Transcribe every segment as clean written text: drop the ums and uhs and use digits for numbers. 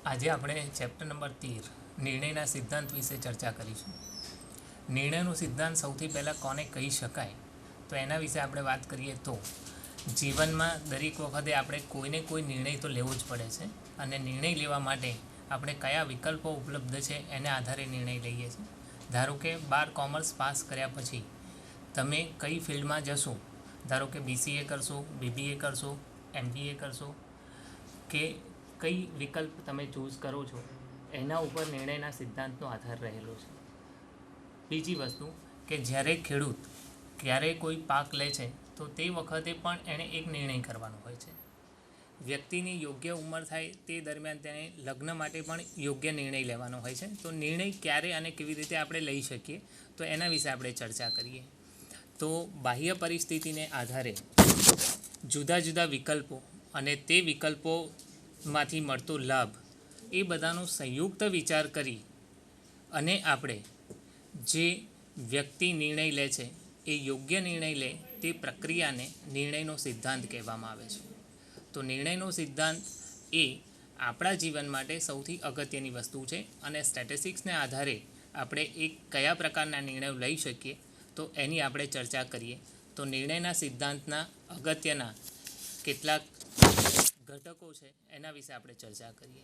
આજે આપણે chapter number 13 નિર્ણયના સિદ્ધાંત વિશે ચર્ચા કરીશું. નિર્ણયનો સિદ્ધાંત સૌથી પહેલાં કોને કહી શકાય, તો એના વિશે આપણે વાત કરીએ તો જીવનમાં દરેક વખતે આપણે કોઈને કોઈ નિર્ણય તો લેવો જ પડે છે, અને નિર્ણય લેવા માટે આપણે કયા વિકલ્પો ઉપલબ્ધ છે એના આધારે નિર્ણય લઈએ છીએ. ધારો કે 12 કોમર્સ પાસ કર્યા પછી તમે કઈ ફિલ્ડમાં જશો, ધારો કે BCA કરશો, BBA કરશો, MBA કરશો કે કઈ વિકલ્પ તમે ચૂઝ કરો છો એના ઉપર નિર્ણયના સિદ્ધાંતનો આધાર રહેલો છે. બીજી વસ્તુ કે જ્યારે ખેડૂત ક્યારે કોઈ પાક લે છે તો તે વખતે પણ એણે એક નિર્ણય કરવાનો હોય છે. વ્યક્તિની યોગ્ય ઉંમર થાય તે દરમિયાન તેણે લગ્ન માટે પણ યોગ્ય નિર્ણય લેવાનો હોય છે. તો નિર્ણય ક્યારે અને કેવી રીતે આપણે લઈ શકીએ તો એના વિશે આપણે ચર્ચા કરીએ. તો બાહ્ય પરિસ્થિતિને આધારે જુદા જુદા વિકલ્પો અને તે વિકલ્પોમાંથી મળતો લાભ એ બધાનો સંયુક્ત વિચાર કરી અને આપણે જે વ્યક્તિ નિર્ણય લે છે એ યોગ્ય નિર્ણય લે તે પ્રક્રિયાને નિર્ણયનો સિદ્ધાંત કહેવામાં આવે છે. તો નિર્ણયનો સિદ્ધાંત એ આપણા જીવન માટે સૌથી અગત્યની વસ્તુ છે, અને સ્ટેટિસ્ટિક્સને આધારે આપણે એક કયા પ્રકારના નિર્ણયો લઈ શકીએ તો એની આપણે ચર્ચા કરીએ. તો નિર્ણયના સિદ્ધાંતના અગત્યના કેટલાક ઘટકો છે એના વિશે આપણે ચર્ચા કરીએ.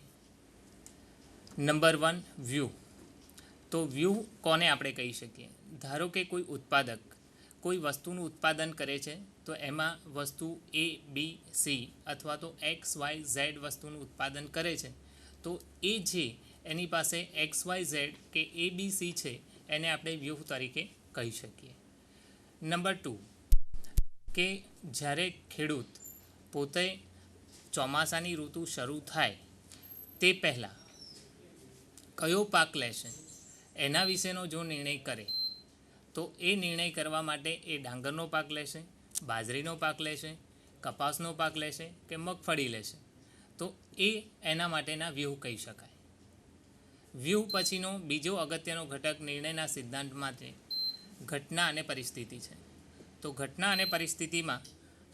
Number 1, view. તો વ્યૂ કોને આપણે કહી શકીએ? ધારો કે કોઈ ઉત્પાદક કોઈ વસ્તુનું ઉત્પાદન કરે છે, તો એમાં વસ્તુ ABC અથવા તો XYZ વસ્તુનું ઉત્પાદન કરે છે, તો એ જે એની પાસે XYZ કે ABC છે એને આપણે વ્યૂહ તરીકે કહી શકીએ. નંબર 2, કે જ્યારે ખેડૂત પોતે ચોમાસાની ઋતુ શરૂ થાય તે પહેલાં કયો પાક લેશે એના વિશેનો જો નિર્ણય કરે તો એ નિર્ણય કરવા માટે એ ડાંગરનો પાક લેશે, બાજરીનો પાક લેશે, કપાસનો પાક લેશે કે મગફળી લેશે, તો એ એના માટેના વ્યૂહ કહી શકાય. વ્યૂહ પછીનો બીજો અગત્યનો ઘટક નિર્ણયના સિદ્ધાંત માટે ઘટના અને પરિસ્થિતિ છે. તો ઘટના અને પરિસ્થિતિમાં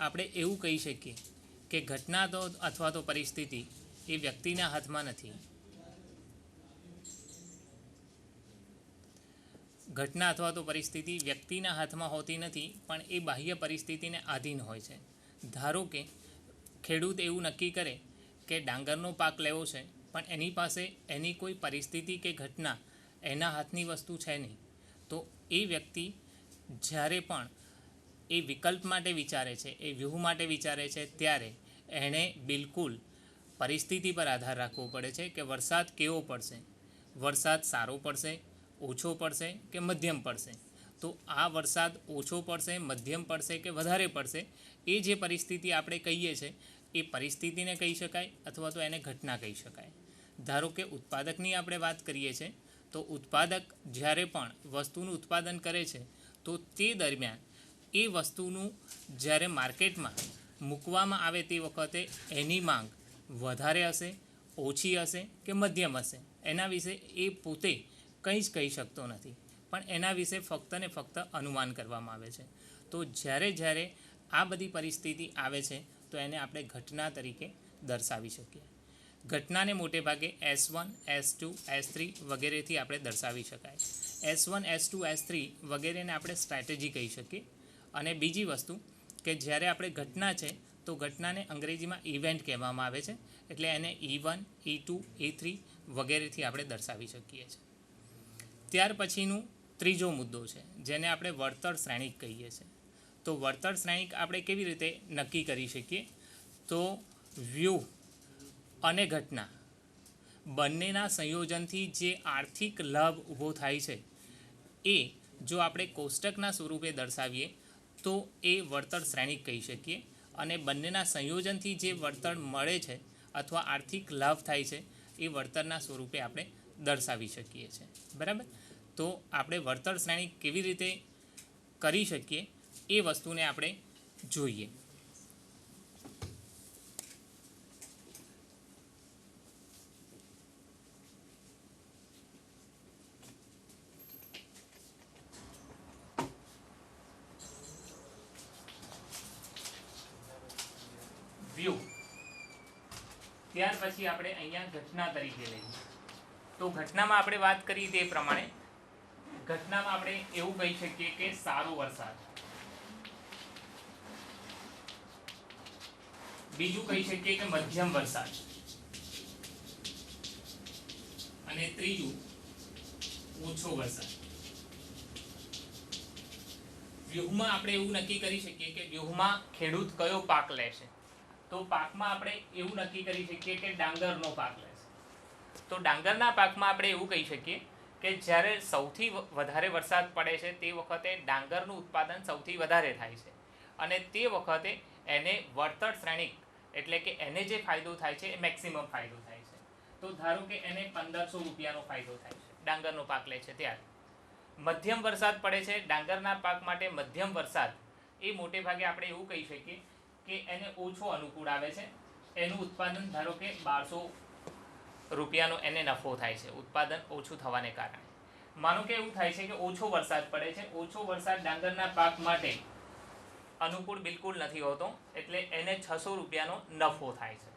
આપણે એવું કહી શકીએ કે ઘટના તો અથવા તો પરિસ્થિતિ એ વ્યક્તિના હાથમાં નથી. ઘટના અથવા તો પરિસ્થિતિ વ્યક્તિના હાથમાં હોતી નથી, પણ એ બાહ્ય પરિસ્થિતિને આધીન હોય છે. ધારો કે ખેડૂત એવું નક્કી કરે કે ડાંગરનો પાક લેવો છે, પણ એની પાસે એની કોઈ પરિસ્થિતિ કે ઘટના એના હાથની વસ્તુ છે નહીં, તો એ વ્યક્તિ જ્યારે પણ એ વિકલ્પ માટે વિચારે છે, એ વ્યૂહ માટે વિચારે છે, ત્યારે એણે બિલકુલ પરિસ્થિતિ પર આધાર રાખવો પડે છે કે વરસાદ કેવો પડશે, વરસાદ સારો પડશે, ઓછો પડશે કે મધ્યમ પડશે. તો આ વરસાદ ઓછો પડશે, મધ્યમ પડશે કે વધારે પડશે, એ જે પરિસ્થિતિ આપણે કહીએ છીએ એ પરિસ્થિતિને કહી શકાય અથવા તો એને ઘટના કહી શકાય. ધારો કે ઉત્પાદકની આપણે વાત કરીએ છીએ, તો ઉત્પાદક જ્યારે પણ વસ્તુનું ઉત્પાદન કરે છે તો તે દરમિયાન એ વસ્તુનું જ્યારે માર્કેટમાં મૂકવામાં આવે તે વખતે એની માંગ વધારે હશે, ઓછી હશે કે મધ્યમ હશે, એના વિશે એ પોતે કંઈ જ કહી શકતો નથી, પણ એના વિશે ફક્ત ને ફક્ત અનુમાન કરવામાં આવે છે. તો જ્યારે આ બધી પરિસ્થિતિ આવે છે તો એને આપણે ઘટના તરીકે દર્શાવી શકીએ. ઘટનાને મોટે ભાગે S1, S2, S3 વગેરેથી આપણે દર્શાવી શકાય. S1, S2, S3 વગેરેને આપણે સ્ટ્રેટેજી કહી શકીએ. અને બીજી વસ્તુ કે જ્યારે આપણે ઘટના છે તો ઘટનાને અંગ્રેજીમાં ઇવેન્ટ કહેવામાં આવે છે, એટલે એને E1, E2, E3 વગેરેથી આપણે દર્શાવી શકીએ છીએ. ત્યાર પછીનું ત્રીજો મુદ્દો છે જેને આપણે વળતર શ્રેણિક કહીએ છીએ. તો વળતર શ્રેણિક આપણે કેવી રીતે નક્કી કરી શકીએ? તો વ્યૂહ અને ઘટના બંનેના સંયોજનથી જે આર્થિક લાભ ઊભો થાય છે એ જો આપણે કોષ્ટકના સ્વરૂપે દર્શાવીએ તો એ વળતર શ્રેણિક કહી શકીએ, અને બંનેના સંયોજનથી જે વળતર મળે છે અથવા આર્થિક લાભ થાય છે એ વળતરના સ્વરૂપે આપણે દર્શાવી શકીએ છીએ. બરાબર? તો આપણે વળતર શ્રેણિક કેવી રીતે કરી શકીએ એ વસ્તુને આપણે જોઈએ. વ્યૂહ ત્યાર પછી આપણે અહીંયા ઘટના તરીકે લઈએ તો ઘટનામાં આપણે વાત કરી તે પ્રમાણે ઘટનામાં આપણે એવું કહી શકીએ કે સારો વરસાદ, બીજું કહી શકીએ કે મધ્યમ વરસાદ અને ત્રીજું ઓછો વરસાદ. વ્યૂહમાં આપણે એવું નક્કી કરી શકીએ કે વ્યૂહમાં ખેડૂત કયો પાક લેશે. તો પાકમાં આપણે એવું નક્કી કરી શકીએ કે ડાંગરનો પાક લેશે. તો ડાંગરના પાકમાં આપણે એવું કહી શકીએ કે જ્યારે સૌથી વધારે વરસાદ પડે છે તે વખતે ડાંગરનું ઉત્પાદન સૌથી વધારે થાય છે અને તે વખતે એને વળતર શ્રેણિક એટલે કે એને જે ફાયદો થાય છે એ મેક્સિમમ ફાયદો થાય છે. તો ધારો કે એને 1500 રૂપિયાનો ફાયદો થાય છે ડાંગરનો પાક લે છે ત્યારે. મધ્યમ વરસાદ પડે છે ડાંગરના પાક માટે. મધ્યમ વરસાદ એ મોટે ભાગે આપણે એવું કહી શકીએ કે એને ઓછો અનુકૂળ આવે છે. એનું ઉત્પાદન ધારો કે 1200 રૂપિયાનો એને નફો થાય છે ઉત્પાદન ઓછું થવાને કારણે. માનો કે એવું થાય છે કે ઓછો વરસાદ પડે છે. ઓછો વરસાદ ડાંગરના પાક માટે અનુકૂળ બિલકુલ નથી હોતો એટલે એને 600 રૂપિયાનો નફો થાય છે.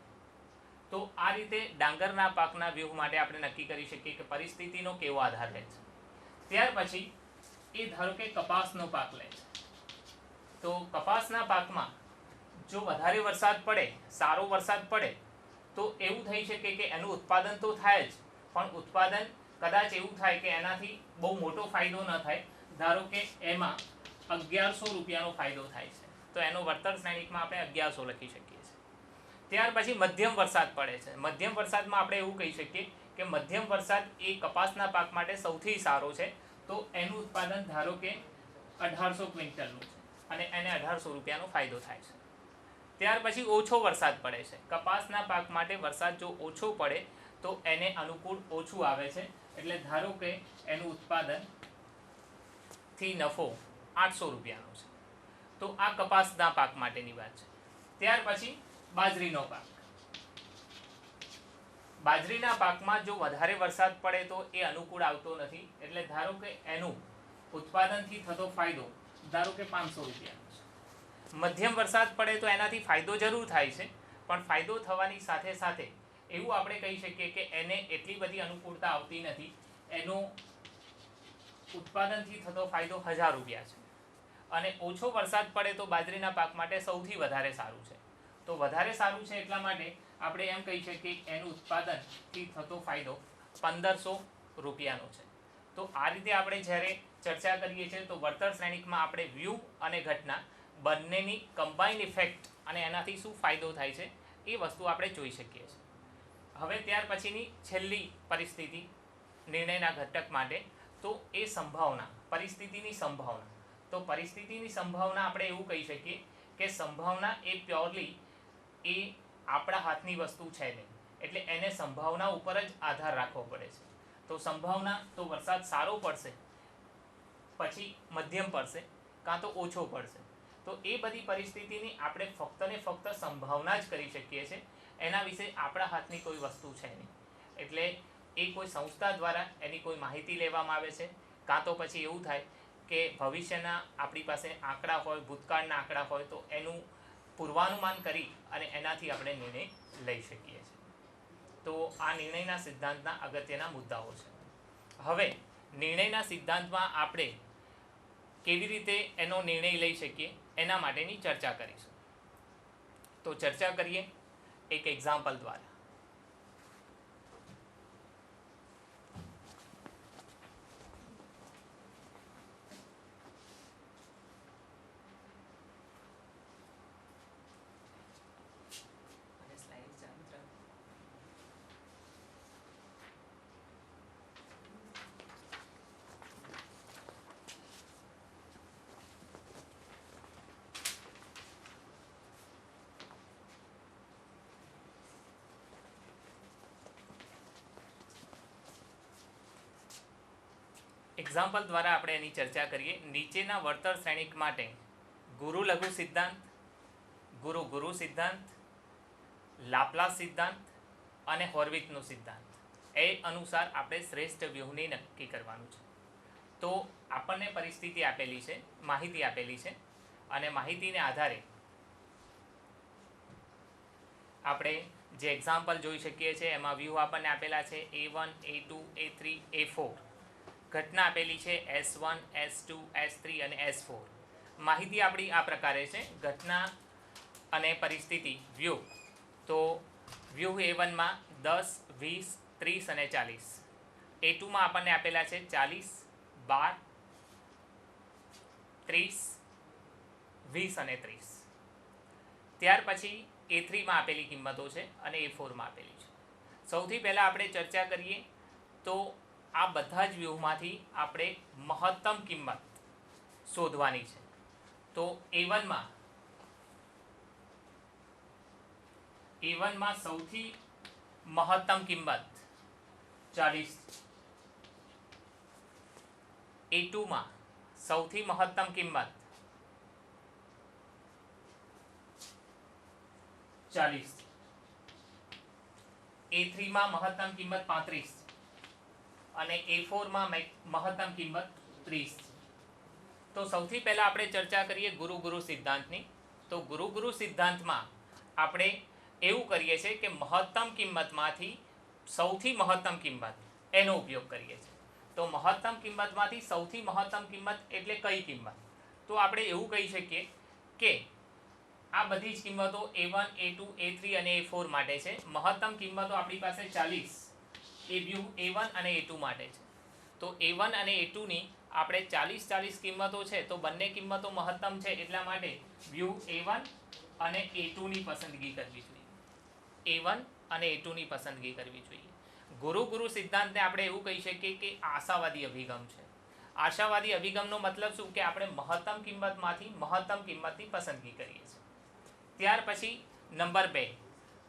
તો આ રીતે ડાંગરના પાકના વ્યૂહ માટે આપણે નક્કી કરી શકીએ કે પરિસ્થિતિનો કેવો આધાર રહે છે. ત્યાર પછી એ ધારો કે કપાસનો પાક લે છે. તો કપાસના પાકમાં જો વધારે વરસાદ પડે, સારો વરસાદ પડે તો એવું થઈ શકે કે એનું ઉત્પાદન તો થાય જ, પણ ઉત્પાદન કદાચ એવું થાય કે એનાથી બહુ મોટો ફાયદો ન થાય. ધારો કે એમાં 1100 રૂપિયાનો ફાયદો થાય છે તો એનો વળતર શ્રેણિકમાં આપણે 1100 લખી શકીએ છીએ. ત્યાર પછી મધ્યમ વરસાદ પડે છે. મધ્યમ વરસાદમાં આપણે એવું કહી શકીએ કે મધ્યમ વરસાદ એ કપાસના પાક માટે સૌથી સારો છે. તો એનું ઉત્પાદન ધારો કે 1800 ક્વિન્ટલનું છે અને એને 1800 રૂપિયાનો ફાયદો થાય છે. ત્યાર પછી ઓછો વરસાદ પડે છે. કપાસના પાક માટે વરસાદ જો ઓછો પડે તો એને અનુકૂળ ઓછું આવે છે એટલે ધારો કે એનું ઉત્પાદનથી નફો 800 રૂપિયાનો છે. તો આ કપાસના પાક માટેની વાત છે. ત્યાર પછી બાજરીનો પાક. બાજરીના પાકમાં જો વધારે વરસાદ પડે તો એ અનુકૂળ આવતો નથી એટલે ધારો કે એનું ઉત્પાદનથી થતો ફાયદો ધારો કે 500 રૂપિયાનો છે. મધ્યમ વરસાદ પડે તો એનાથી ફાયદો જરૂર થાય છે પણ ફાયદો થવાની સાથે સાથે એવું આપણે કહી શકીએ કે એને એટલી બધી અનુકૂળતા આવતી નથી. એનો ઉત્પાદનથી થતો ફાયદો 1000 રૂપિયા છે. અને ઓછો વરસાદ પડે તો બાજરીના પાક માટે સૌથી વધારે સારું છે. તો વધારે સારું છે એટલા માટે આપણે એમ કહી શકીએ કે એનું ઉત્પાદનથી થતો ફાયદો 1500 રૂપિયાનો છે. તો આ રીતે આપણે જ્યારે ચર્ચા કરીએ છીએ તો વળતર શ્રેણિકમાં આપણે વ્યૂહ અને ઘટના બંનેની કમ્બાઇન્ડ ઇફેક્ટ અને એનાથી શું ફાયદો થાય છે એ વસ્તુ આપણે જોઈ શકીએ છીએ. હવે ત્યાર પછીની છેલ્લી પરિસ્થિતિ નિર્ણયના ઘટક માટે તો એ સંભાવના, પરિસ્થિતિની સંભાવના. તો પરિસ્થિતિની સંભાવના આપણે એવું કહી શકીએ કે સંભાવના એ પ્યોરલી એ આપણા હાથની વસ્તુ છે નહીં એટલે એને સંભાવના ઉપર જ આધાર રાખવો પડે છે. તો સંભાવના તો વરસાદ સારો પડશે, પછી મધ્યમ પડશે કાં તો ઓછો પડશે. તો એ બધી પરિસ્થિતિની આપણે ફક્ત ને ફક્ત સંભાવના જ કરી શકીએ છીએ. એના વિશે આપણા હાથની કોઈ વસ્તુ છે નહીં એટલે એ કોઈ સંસ્થા દ્વારા એની કોઈ માહિતી લેવામાં આવે છે કાં તો પછી એવું થાય કે ભવિષ્યના આપણી પાસે આંકડા હોય, ભૂતકાળના આંકડા હોય તો એનું પૂર્વાનુમાન કરી અને એનાથી આપણે નિર્ણય લઈ શકીએ છીએ. તો આ નિર્ણયના સિદ્ધાંતના અગત્યના મુદ્દાઓ છે. હવે નિર્ણયના સિદ્ધાંતમાં આપણે કેવી રીતે એનો નિર્ણય લઈ શકીએ એના માટેની ચર્ચા કરીશું. તો ચર્ચા કરીએ એક એક્ઝામ્પલ દ્વારા. એક્ઝામ્પલ દ્વારા આપણે એની ચર્ચા કરીએ. નીચેના વળતર શ્રેણિક માટે ગુરુ લઘુ સિદ્ધાંત, ગુરુ સિદ્ધાંત, લાપ્લાસ સિદ્ધાંત અને હોર્વિકનો સિદ્ધાંત એ અનુસાર આપણે શ્રેષ્ઠ વ્યૂહને નક્કી કરવાનું છે. તો આપણને પરિસ્થિતિ આપેલી છે, માહિતી આપેલી છે અને માહિતીને આધારે આપણે જે એક્ઝામ્પલ જોઈ શકીએ છીએ એમાં વ્યૂહ આપણને આપેલા છે A1, A2, A3, A4. ઘટના આપેલી છે S1, S2, S3 અને S4. માહિતી આપણી આ પ્રકારે છે. ઘટના અને પરિસ્થિતિ વ્યૂહ. તો વ્યૂહ A1માં 10, 20, 30 અને 40. A2માં આપણને આપેલા છે 40, 12, 30, 20 અને 30. ત્યાર પછી A3માં આપેલી કિંમતો છે અને A4માં આપેલી છે. સૌથી પહેલાં આપણે ચર્ચા કરીએ તો આ બધા જ વ્યૂહમાંથી આપણે મહત્તમ કિંમત શોધવાની છે. તો A1માં સૌથી મહત્તમ કિંમત 40. A2માં સૌથી મહત્તમ કિંમત 40. A3માં મહત્તમ કિંમત 35 અને A4માં મહત્તમ કિંમત 30. તો સૌથી પહેલાં આપણે ચર્ચા કરીએ ગુરુ સિદ્ધાંતની. તો ગુરુ સિદ્ધાંતમાં આપણે એવું કરીએ છીએ કે મહત્તમ કિંમતમાંથી સૌથી મહત્તમ કિંમત એનો ઉપયોગ કરીએ છીએ. તો મહત્તમ કિંમતમાંથી સૌથી મહત્તમ કિંમત એટલે કઈ કિંમત? તો આપણે એવું કહી શકીએ કે આ બધી જ કિંમતો A1, A2, A3 અને A4 માટે છે. મહત્તમ કિંમતો આપણી પાસે 40 એ વ્યૂહ A1 અને A2 માટે છે. તો A1 અને A2ની આપણે 40 કિંમતો છે તો બંને કિંમતો મહત્તમ છે એટલા માટે વ્યૂહ A1 અને A2ની પસંદગી કરવી જોઈએ. A1 અને A2ની પસંદગી કરવી જોઈએ. ગુરુ સિદ્ધાંતને આપણે એવું કહી શકીએ કે આશાવાદી અભિગમ છે. આશાવાદી અભિગમનો મતલબ શું કે આપણે મહત્તમ કિંમતમાંથી મહત્તમ કિંમતની પસંદગી કરીએ છીએ. ત્યાર પછી નંબર 2.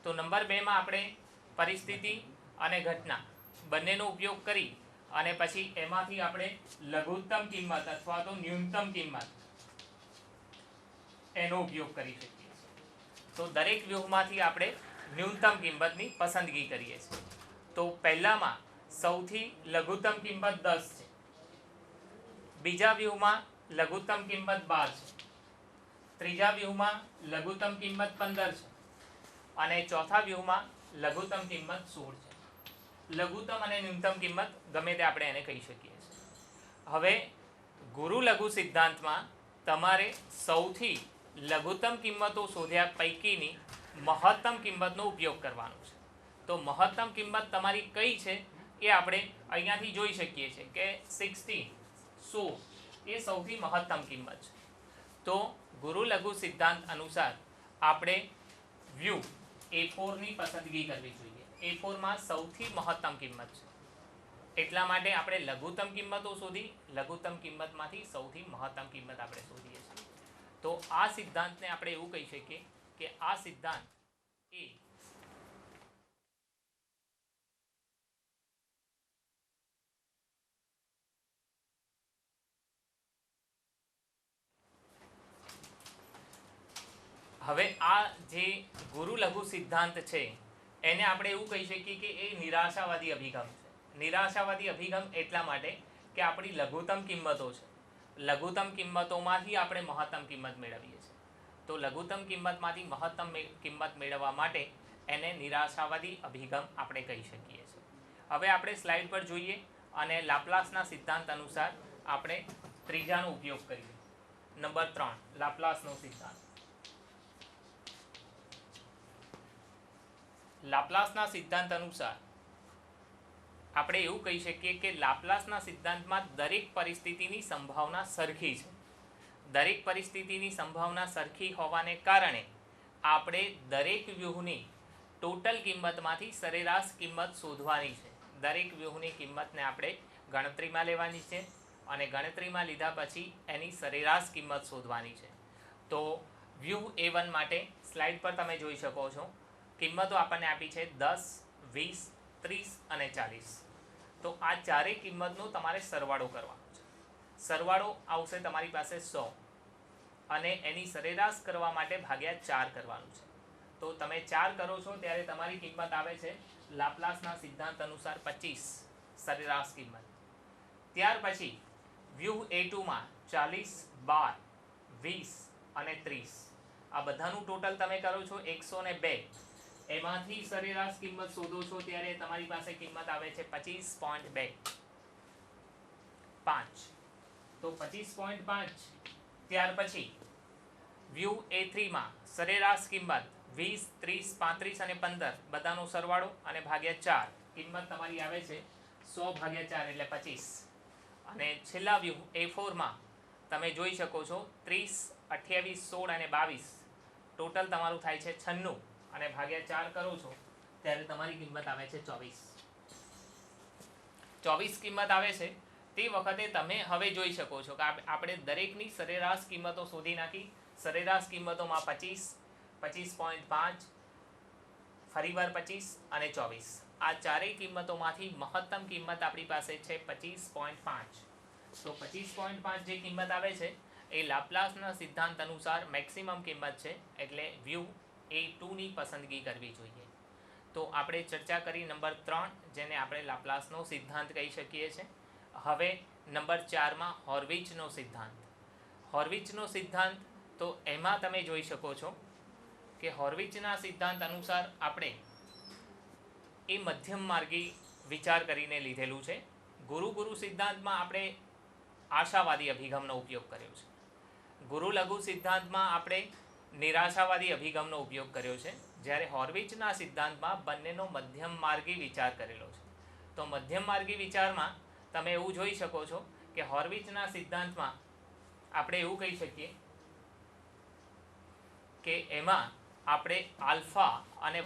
તો નંબર 2માં આપણે પરિસ્થિતિ અને ઘટના બંનેનો ઉપયોગ કરી અને પછી એમાંથી આપણે લઘુત્તમ કિંમત અથવા તો ન્યૂનતમ કિંમત એનો ઉપયોગ કરી શકીએ છીએ. તો દરેક વ્યૂહમાંથી આપણે ન્યૂનતમ કિંમતની પસંદગી કરીએ છીએ. તો પહેલામાં સૌથી લઘુત્તમ કિંમત 10 છે. બીજા વ્યૂહમાં લઘુત્તમ કિંમત 12 છે. ત્રીજા વ્યૂહમાં લઘુત્તમ કિંમત 15 છે અને ચોથા વ્યૂહમાં લઘુત્તમ કિંમત 16 છે. લઘુત્તમ અને ન્યૂનતમ કિંમત ગમે તે આપણે એને કહી શકીએ છીએ. હવે લઘુ સિદ્ધાંતમાં તમારે સૌથી લઘુત્તમ કિંમતો શોધ્યા પૈકીની મહત્તમ કિંમતનો ઉપયોગ કરવાનો છે. તો મહત્તમ કિંમત તમારી કઈ છે એ આપણે અહીંયાથી જોઈ શકીએ છીએ કે 16 એ સૌથી મહત્તમ કિંમત છે. તો લઘુ સિદ્ધાંત અનુસાર આપણે વ્યૂહ A4ની પસંદગી કરવી જોઈએ. A4માં સૌથી મહત્તમ કિંમત છે એટલા માટે આપણે લઘુત્તમ કિંમતો શોધી લઘુત્તમ કિંમતમાંથી સૌથી મહત્તમ કિંમત આપણે શોધીએ છીએ. તો આ સિદ્ધાંતને આપણે એવું કહી શકીએ કે આ સિદ્ધાંત એ હવે આ જે લઘુ સિદ્ધાંત છે એને આપણે એવું કહી શકીએ કે એ નિરાશાવાદી અભિગમ છે. નિરાશાવાદી અભિગમ એટલા માટે કે આપણી લઘુત્તમ કિંમતો છે. લઘુત્તમ કિંમતોમાંથી આપણે મહત્તમ કિંમત મેળવીએ છીએ. તો લઘુત્તમ કિંમતમાંથી મહત્તમ કિંમત મેળવવા માટે એને નિરાશાવાદી અભિગમ આપણે કહી શકીએ છીએ. હવે આપણે સ્લાઇડ પર જોઈએ અને લાપ્લાસના સિદ્ધાંત અનુસાર આપણે ત્રીજાનો ઉપયોગ કરીએ. નંબર 3 લાપ્લાસનો સિદ્ધાંત. લાપ્લાસના સિદ્ધાંત અનુસાર આપણે એવું કહી શકીએ કે લાપ્લાસના સિદ્ધાંતમાં દરેક પરિસ્થિતિની સંભાવના સરખી છે. દરેક પરિસ્થિતિની સંભાવના સરખી હોવાને કારણે આપણે દરેક વ્યૂહની ટોટલ કિંમતમાંથી સરેરાશ કિંમત શોધવાની છે. દરેક વ્યૂહની કિંમતને આપણે ગણતરીમાં લેવાની છે અને ગણતરીમાં લીધા પછી એની સરેરાશ કિંમત શોધવાની છે. તો વ્યૂહ A1 માટે સ્લાઇડ પર તમે જોઈ શકો છો કિંમતો આપણને આપી છે 10, 20, 30 અને 40. તો આ ચારેય કિંમતનો તમારે સરવાળો કરવાનો છે. સરવાળો આવશે તમારી પાસે 100 અને એની સરેરાશ કરવા માટે ભાગ્યા 4 કરવાનું છે. તો તમે 4 કરો છો ત્યારે તમારી કિંમત આવે છે લાપ્લાસના સિદ્ધાંત અનુસાર 25 સરેરાશ કિંમત. ત્યાર પછી વ્યૂહ A2માં 40, 12, 20 અને 30 આ બધાનું ટોટલ તમે કરો છો 102. એમાંથી સરેરાશ કિંમત શોધો છો ત્યારે તમારી પાસે કિંમત આવે છે 25.5. તો 25.5 ત્યાર પછી વ્યૂ A3 માં સરેરાશ કિંમત 20, 30, 35 અને 15 બધાનો સરવાળો અને ભાગ્યા 4 કિંમત તમારી આવે છે 100/4 એટલે 25. અને છેલ્લા વ્યૂ A4 માં તમે જોઈ શકો છો 30, 28, 16 અને 22 ટોટલ તમારું થાય છે 96 અને ભાગ્યા 4 કરો છો ત્યારે તમારી કિંમત આવે છે 24 કિંમત આવે છે. તે વખતે તમે હવે જોઈ શકો છો કે આપણે દરેકની સરેરાશ કિંમતો શોધી નાખી. સરેરાશ કિંમતોમાં 25, 25.5, ફરીવાર 25 અને 24 આ ચારેય કિંમતોમાંથી મહત્તમ કિંમત આપણી પાસે છે 25.5. તો 25.5 જે કિંમત આવે છે એ લાપ્લાસના સિદ્ધાંત અનુસાર મેક્સિમમ કિંમત છે, એટલે વ્યૂ A2ની પસંદગી કરવી જોઈએ. તો આપણે ચર્ચા કરી નંબર 3 જેને આપણે લાપ્લાસનો સિદ્ધાંત કહી શકીએ છીએ. હવે નંબર 4માં હોર્વિચનો સિદ્ધાંત. હોર્વિચનો સિદ્ધાંત તો એમાં તમે જોઈ શકો છો કે હોર્વિચના સિદ્ધાંત અનુસાર આપણે એ મધ્યમ માર્ગી વિચાર કરીને લીધેલું છે. ગુરુ સિદ્ધાંતમાં આપણે આશાવાદી અભિગમનો ઉપયોગ કર્યો છે. ગુરુ લઘુ સિદ્ધાંતમાં આપણે નિરાશાવાદી અભિગમનો ઉપયોગ કર્યો છે, જ્યારે હોર્વિચના સિદ્ધાંતમાં બંનેનો મધ્યમ માર્ગી વિચાર કરેલો છે. તો મધ્યમ માર્ગી વિચારમાં તમે એવું જોઈ શકો છો કે હોર્વિચના સિદ્ધાંતમાં આપણે એવું કહી શકીએ કે એમાં આપણે આલ્ફા અને